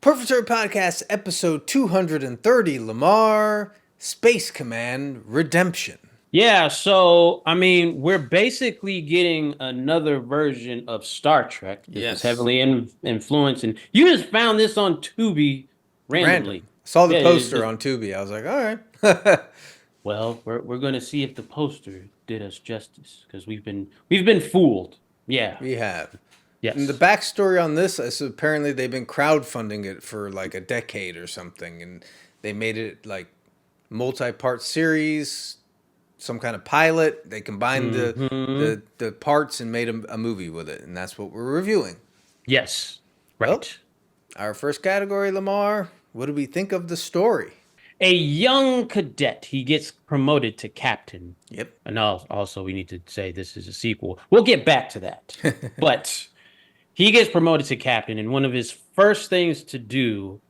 Perfect Podcast, episode 230, Lamar, Space Command Redemption. Yeah, so I mean, we're basically getting another version of Star Trek. This was Yes. heavily influenced, and you just found this on Tubi Random. randomly. Saw the Yeah, it's poster just on Tubi. I was like, all right. well, we're gonna see if the poster did us justice because we've been fooled. Yeah. We have. And the Yes. backstory on this is apparently they've been crowdfunding it for like a decade or something. And they made it like multi-part series, some kind of pilot. They combined Hmm. the parts and made a movie with it. And that's what we're reviewing. Yes. Well, Right. our first category, Lamar, what do we think of the story? A young cadet, he gets promoted to captain. Yep. And also, we need to say this is a sequel. We'll get back to that. But he gets promoted to captain, and one of his first things to do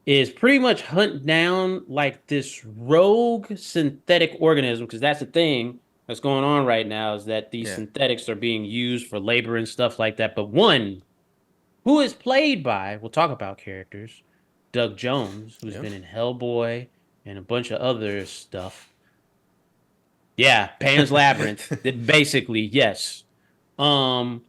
is pretty much hunt down like this rogue synthetic organism, because that's the thing that's going on right now is that these Yeah. synthetics are being used for labor and stuff like that. But one who is played by, we'll talk about characters, Doug Jones, who's Yep. been in Hellboy and a bunch of other stuff. Yeah, Pan's Labyrinth. Basically, yes. Um,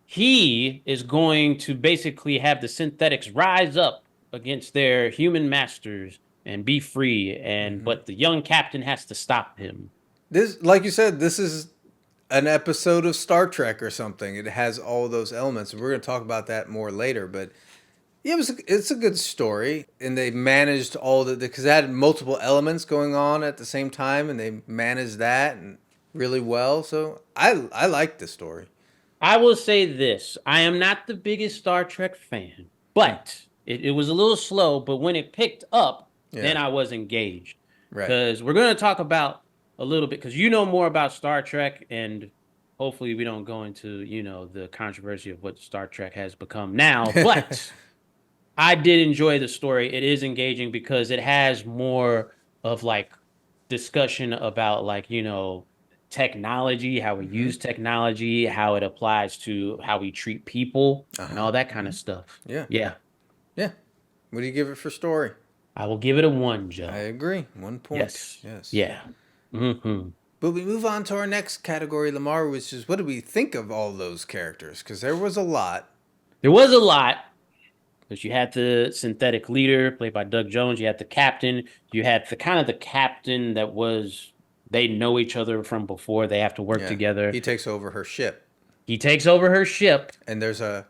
he is going to basically have the synthetics rise up against their human masters and be free. And Mm-hmm. but the young captain has to stop him. This, like you said, this is an episode of Star Trek or something. It has all those elements. We're going to talk about that more later, but yeah, it's a good story, and they managed all the because it had multiple elements going on at the same time, and they managed that and really well. So I like the story. I will say this: I am not the biggest Star Trek fan, but it was a little slow. But when it picked up, then Yeah, I was engaged right. because we're going to talk about a little bit because you know more about Star Trek, and hopefully we don't go into the controversy of what Star Trek has become now. But I did enjoy the story. It is engaging because it has more of like discussion about technology, how we Hmm. use technology, how it applies to how we treat people Uh and huh. all that kind of stuff. Yeah, Yeah. yeah. What do you give it for story? I will give it a 1, I Joe. agree. 1 point. Yes. Yes. Yeah. Hmm. But we move on to our next category, Lamar, which is what do we think of all those characters? Because there was a lot. There was a lot because you had the synthetic leader played by Doug Jones. You had the captain. You had the kind of the captain that was they know each other from before. They have to work Yeah, together. he takes over her ship. He takes over her ship. And there's a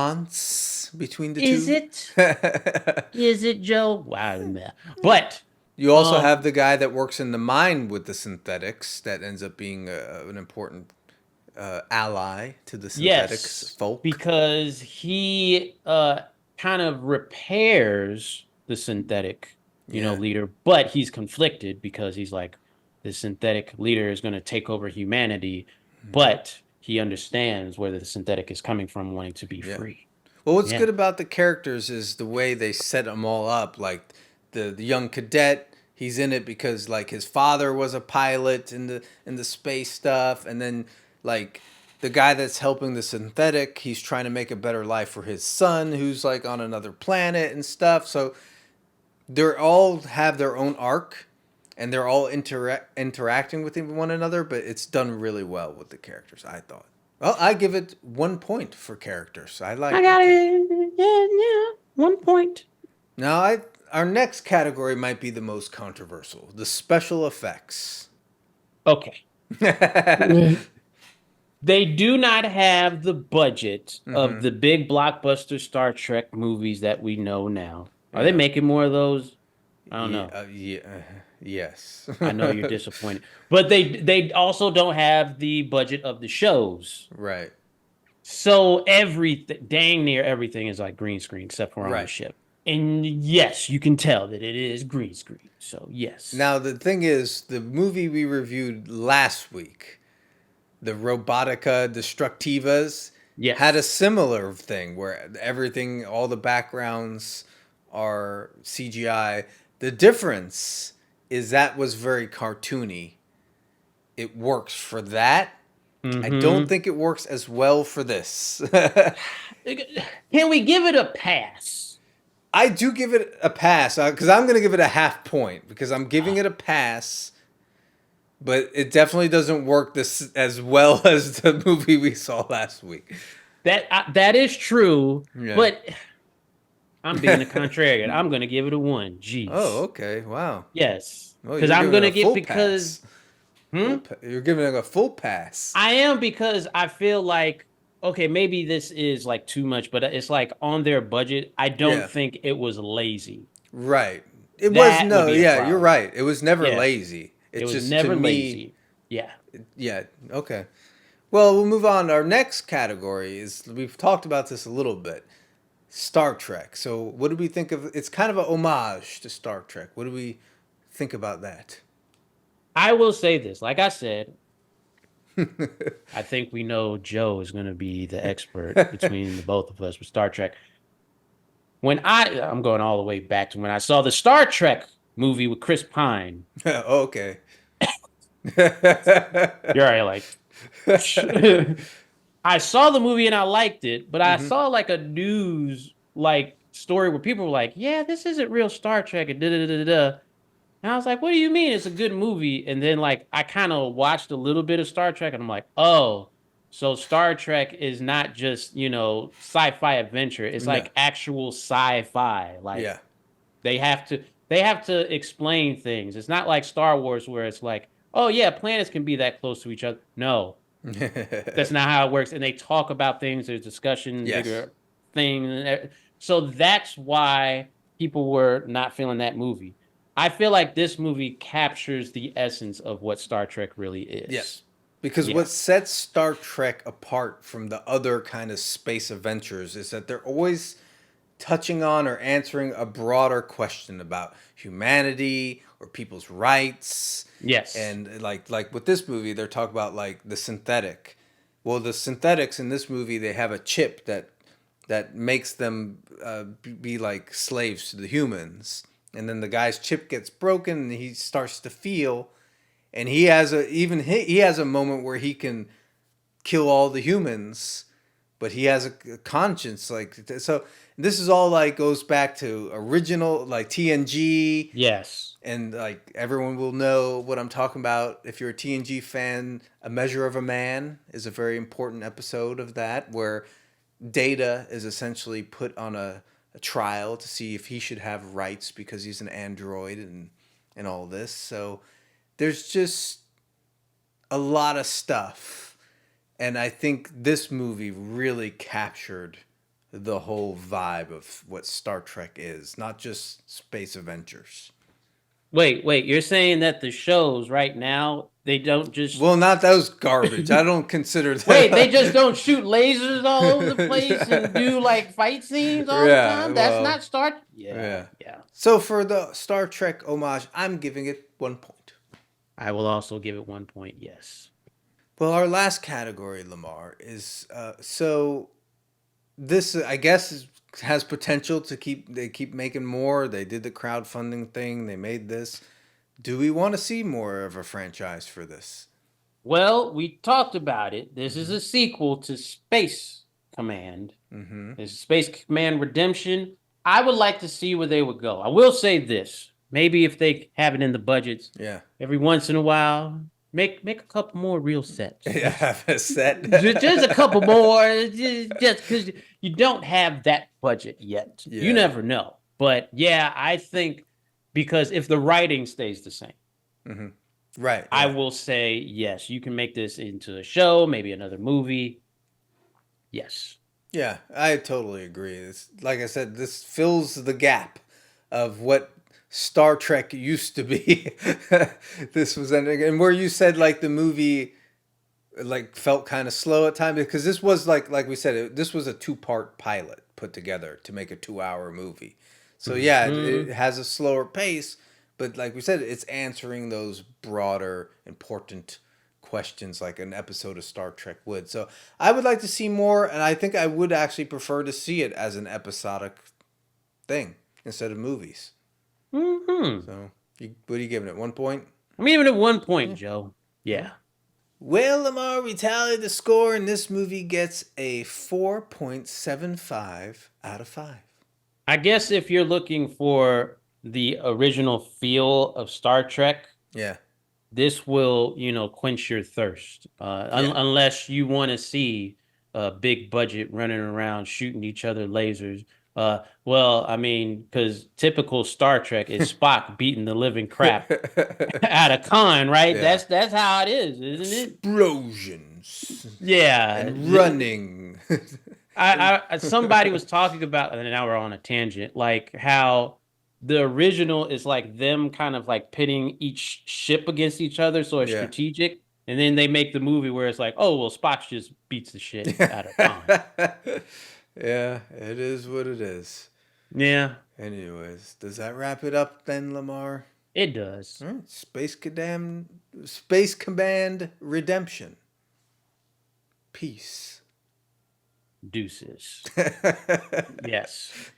romance between the Is two. it? Is it, Joe? Wow. But You also um have the guy that works in the mine with the synthetics that ends up being an important ally to the synthetics yes, folk. because he kind of repairs the synthetic, Yeah. leader, but he's conflicted because he's like the synthetic leader is going to take over humanity, but he understands where the synthetic is coming from wanting to be Yeah. free. Well, what's Yeah. good about the characters is the way they set them all up. Like the young cadet, he's in it because like his father was a pilot in the space stuff, and then like the guy that's helping the synthetic, he's trying to make a better life for his son who's like on another planet and stuff. So they're all have their own arc, and they're all interacting with one another, but it's done really well with the characters, I thought. Well, I give it 1 point for characters. I I like the got characters. it. Yeah, yeah. 1 point. Now, our next category might be the most controversial: the special effects. Okay. Hmm. They do not have the budget of the big blockbuster Star Trek movies that we know now. Are they Yeah. making more of those? I don't Yeah. know. Yes. I know you're disappointed. But they also don't have the budget of the shows. Right. So everything, dang near everything is like green screen except for on the Right. ship. And yes, you can tell that it is green screen. So yes. Now the thing is, the movie we reviewed last week, the Robotica Destructivas, had a Yes. similar thing where everything, all the backgrounds are CGI. The difference is that was very cartoony. It works for that. I don't Mm-hmm. think it works as well for this. Can we give it a pass? I do give it a pass because I'm going to give it a half point because I'm giving it a pass, but it definitely doesn't work this as well as the movie we saw last week. That is true, Yeah. but I'm being a contrarian. I'm gonna give it a one. Oh, Jeez. okay. Wow. Yes, Well, because you're I'm giving it gonna a get full because pass. You're giving it a full pass. I am because I feel like okay, maybe this is like too much, but it's like on their budget. I don't Yeah. think it was lazy. Right. It was That would no. be a Yeah, you're problem. right. It was never Yeah, lazy. it It's was just to never me. lazy. Yeah. Yeah. Okay. Well, we'll move on. Our next category is we've talked about this a little bit. Star Trek. So, what do we think of? It's kind of a homage to Star Trek. What do we think about that? I will say this. Like I said, I think we know Joe is going to be the expert between the both of us with Star Trek. I'm going all the way back to when I saw the Star Trek movie with Chris Pine. Okay. You're already like, I saw the movie and I liked it, but I Hmm. saw like a news like story where people were like, "Yeah, this isn't real Star Trek," and da da da da. And I was like, "What do you mean it's a good movie?" And then like I kind of watched a little bit of Star Trek, and I'm like, "Oh, so Star Trek is not just sci-fi adventure; it's No. like actual sci-fi. Like Yeah. they have to they have to explain things. It's not like Star Wars where it's like, oh yeah, planets can be that close to each other. No, that's not how it works. And they talk about things. There's discussion, Yes. bigger thing. So that's why people were not feeling that movie. I feel like this movie captures the essence of what Star Trek really is. Yes. Because Yeah. what sets Star Trek apart from the other kind of space adventures is that they're always touching on or answering a broader question about humanity or people's rights. Yes. And like with this movie, they're talking about like the synthetic. Well, the synthetics in this movie, they have a chip that makes them be like slaves to the humans. And then the guy's chip gets broken, and he starts to feel, and he has he has a moment where he can kill all the humans, but he has a conscience. Like so, this is all like goes back to original like TNG, Yes. and like everyone will know what I'm talking about. If you're a TNG fan, A Measure of a Man is a very important episode of that, where Data is essentially put on a trial to see if he should have rights because he's an android and all this. So there's just a lot of stuff. And I think this movie really captured the whole vibe of what Star Trek is, not just space adventures. Wait. You're saying that the shows right now, they don't just Well, not those garbage. I don't consider wait, they just that. don't shoot lasers all over the place and do like fight scenes all the Yeah, time? That's well, not Star. Yeah, yeah. yeah. So for the Star Trek homage, I'm giving it 1 point. I will also give it 1 point. Yes. Well, our last category, Lamar, is so this I guess has potential to keep making more. They did the crowdfunding thing. They made this. Do we want to see more of a franchise for this? Well, we talked about it. This is Mm-hmm. a sequel to Space Command. Mm-hmm. This is Space Command Redemption. I would like to see where they would go. I will say this. Maybe if they have it in the budgets, Yeah. every once in a while, make a couple more real sets. Yeah, have a set. Just a couple more, just because you don't have that budget yet. You Yeah. never know. But yeah, I think because if the writing stays the same, Mm-hmm. Right. I Yeah. will say yes, you can make this into a show, maybe another movie. Yes. Yeah, I totally agree. It's, like I said, this fills the gap of what Star Trek used to be. This was ending, and where you said like the movie like felt kind of slow at times because this was like we said this was a two-part pilot put together to make a 2-hour movie. So yeah, it Mhm. has a slower pace, but like we said, it's answering those broader, important questions like an episode of Star Trek would. So I would like to see more, and I think I would actually prefer to see it as an episodic thing instead of movies. Mhm. So what are you giving it? 1 point? I'm giving it 1 point, Yeah. Joe. Yeah. Well, Lamar, we tallied the score, and this movie gets a 4.75 out of 5. I guess if you're looking for the original feel of Star Trek, Yeah, this will, quench your thirst. yeah. Unless you want to see a big budget running around shooting each other lasers. Well, I mean, because typical Star Trek is Spock beating the living crap out of Khan, right? Yeah. That's how it is, isn't it? Explosions Yeah. and running. And Somebody was talking about, and now we're on a tangent, like how the original is like them kind of like pitting each ship against each other, so it's yeah. strategic. And then they make the movie where it's like, oh, well, Spock just beats the shit out of Khan. Yeah, it is what it is. Yeah, Anyways, does that wrap it up then, Lamar? it does. All right, Space Command Redemption. Peace. Deuces. Yes.